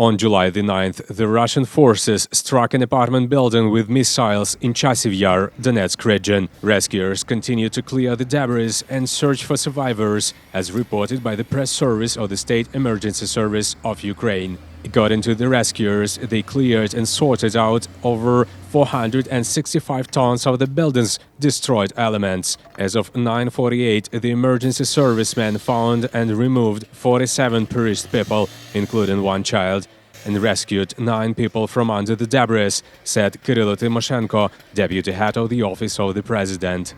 On July the 9th, the Russian forces struck an apartment building with missiles in Chasiv Yar, Donetsk region. Rescuers continue to clear the debris and search for survivors, as reported by the press service of the State Emergency Service of Ukraine. According to the rescuers, they cleared and sorted out over 465 tons of the building's destroyed elements. As of 9:48, the emergency servicemen found and removed 47 perished people, including one child, and rescued 9 people from under the debris, said Kirill Tymoshenko, deputy head of the Office of the President.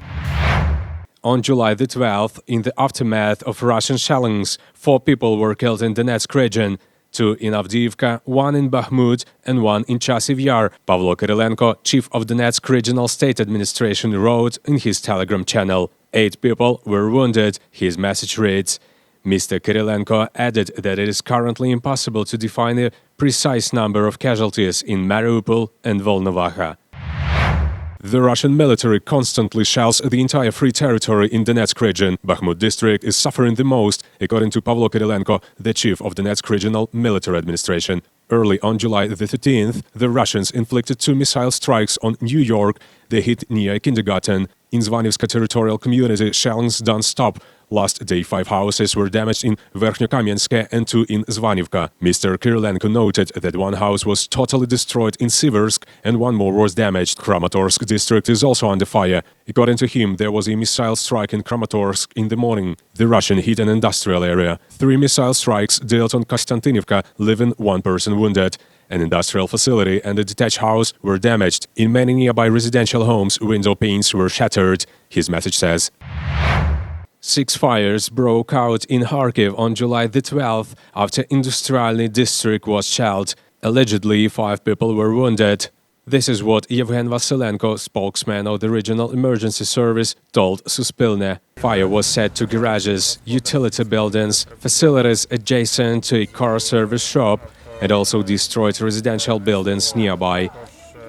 On July the 12th, in the aftermath of Russian shellings, 4 people were killed in Donetsk region. 2 in Avdiivka, 1 in Bakhmut, and 1 in Chasiv Yar, Pavlo Kyrylenko, chief of Donetsk Regional State Administration, wrote in his Telegram channel. 8 people were wounded, his message reads. Mr. Kyrylenko added that it is currently impossible to define a precise number of casualties in Mariupol and Volnovakha. The Russian military constantly shells the entire free territory in Donetsk region. Bakhmut district is suffering the most, according to Pavlo Kyrylenko, the chief of Donetsk Regional Military Administration. Early on July the 13th, the Russians inflicted 2 missile strikes on New York. They hit near a kindergarten. In Zvanivska territorial community, shellings don't stop. Last day, 5 houses were damaged in Verkhnyokamyensk and 2 in Zvanivka. Mr. Kyrylenko noted that 1 house was totally destroyed in Siversk and 1 more was damaged. Kramatorsk district is also under fire. According to him, there was a missile strike in Kramatorsk in the morning. The Russian hit an industrial area. 3 missile strikes dealt on Konstantinivka, leaving 1 person wounded. An industrial facility and a detached house were damaged. In many nearby residential homes, window panes were shattered, his message says. 6 fires broke out in Kharkiv on July the 12th after Industrialny district was shelled. Allegedly, 5 people were wounded. This is what Yevgen Vasilenko, spokesman of the Regional Emergency Service, told Suspilne. Fire was set to garages, utility buildings, facilities adjacent to a car service shop, and also destroyed residential buildings nearby.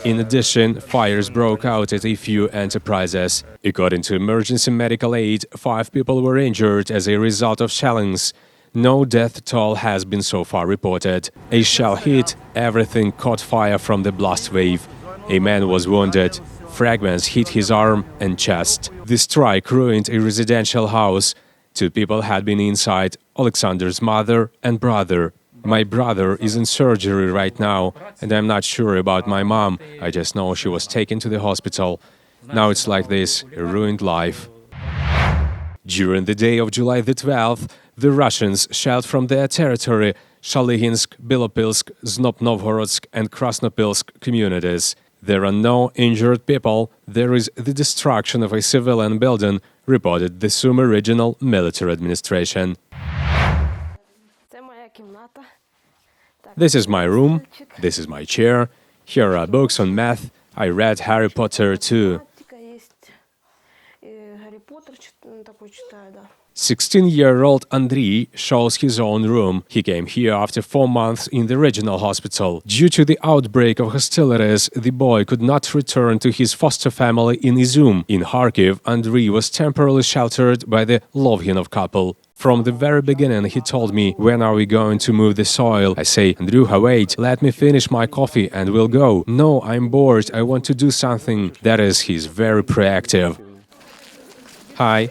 In addition, fires broke out at a few enterprises. According to emergency medical aid, 5 people were injured as a result of shellings. No death toll has been so far reported. A shell hit, everything caught fire from the blast wave. A man was wounded. Fragments hit his arm and chest. The strike ruined a residential house. 2 people had been inside, Alexander's mother and brother. My brother is in surgery right now, and I'm not sure about my mom. I just know she was taken to the hospital. Now it's like this, a ruined life. During the day of July the 12th, the Russians shelled from their territory Shalyginsk, Bilopilsk, Znop-Novhorodsk and Krasnopilsk communities. There are no injured people. There is the destruction of a civilian building, reported the Sumy Regional Military Administration. This is my room, this is my chair, here are books on math, I read Harry Potter too. 16-year-old Andriy shows his own room. He came here after 4 months in the regional hospital. Due to the outbreak of hostilities, the boy could not return to his foster family in Izium. In Kharkiv, Andriy was temporarily sheltered by the Lovhinov couple. From the very beginning, he told me, when are we going to move the soil? I say, Andruha, wait, let me finish my coffee and we'll go. No, I'm bored, I want to do something. That is, he's very proactive. Hi.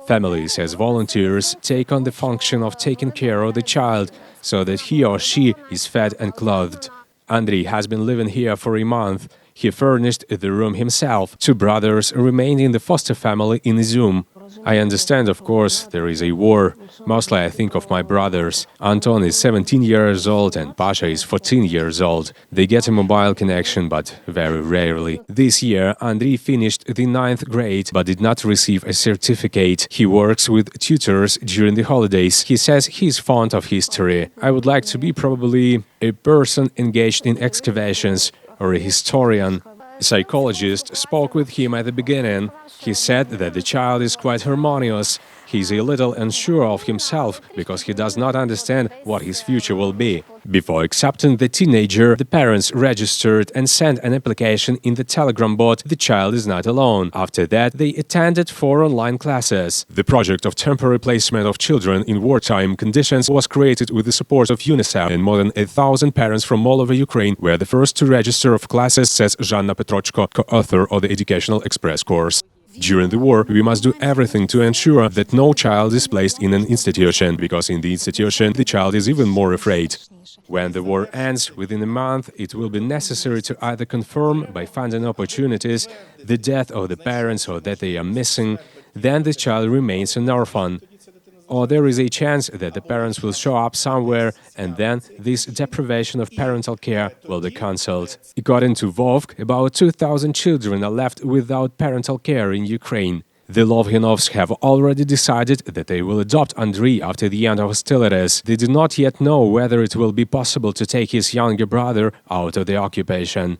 Families as volunteers take on the function of taking care of the child so that he or she is fed and clothed. Andriy has been living here for a month. He furnished the room himself. 2 brothers remained in the foster family in Izium. I understand, of course, there is a war. Mostly I think of my brothers. Anton is 17 years old and Pasha is 14 years old. They get a mobile connection, but very rarely. This year, Andriy finished the 9th grade, but did not receive a certificate. He works with tutors during the holidays. He says he's fond of history. I would like to be probably a person engaged in excavations or a historian. A psychologist spoke with him at the beginning. He said that the child is quite harmonious. He's a little unsure of himself because he does not understand what his future will be. Before accepting the teenager, the parents registered and sent an application in the Telegram bot "The child is not alone." After that, they attended 4 online classes. The project of temporary placement of children in wartime conditions was created with the support of UNICEF, and more than 1,000 parents from all over Ukraine were the first to register of classes, says Zhanna Petrochko, co-author of the Educational Express course. During the war, we must do everything to ensure that no child is placed in an institution, because in the institution the child is even more afraid. When the war ends within a month, it will be necessary to either confirm, by finding opportunities, the death of the parents or that they are missing, then the child remains an orphan. Or there is a chance that the parents will show up somewhere, and then this deprivation of parental care will be cancelled. According to Vovk, about 2,000 children are left without parental care in Ukraine. The Lovhinovs have already decided that they will adopt Andriy after the end of hostilities. They do not yet know whether it will be possible to take his younger brother out of the occupation.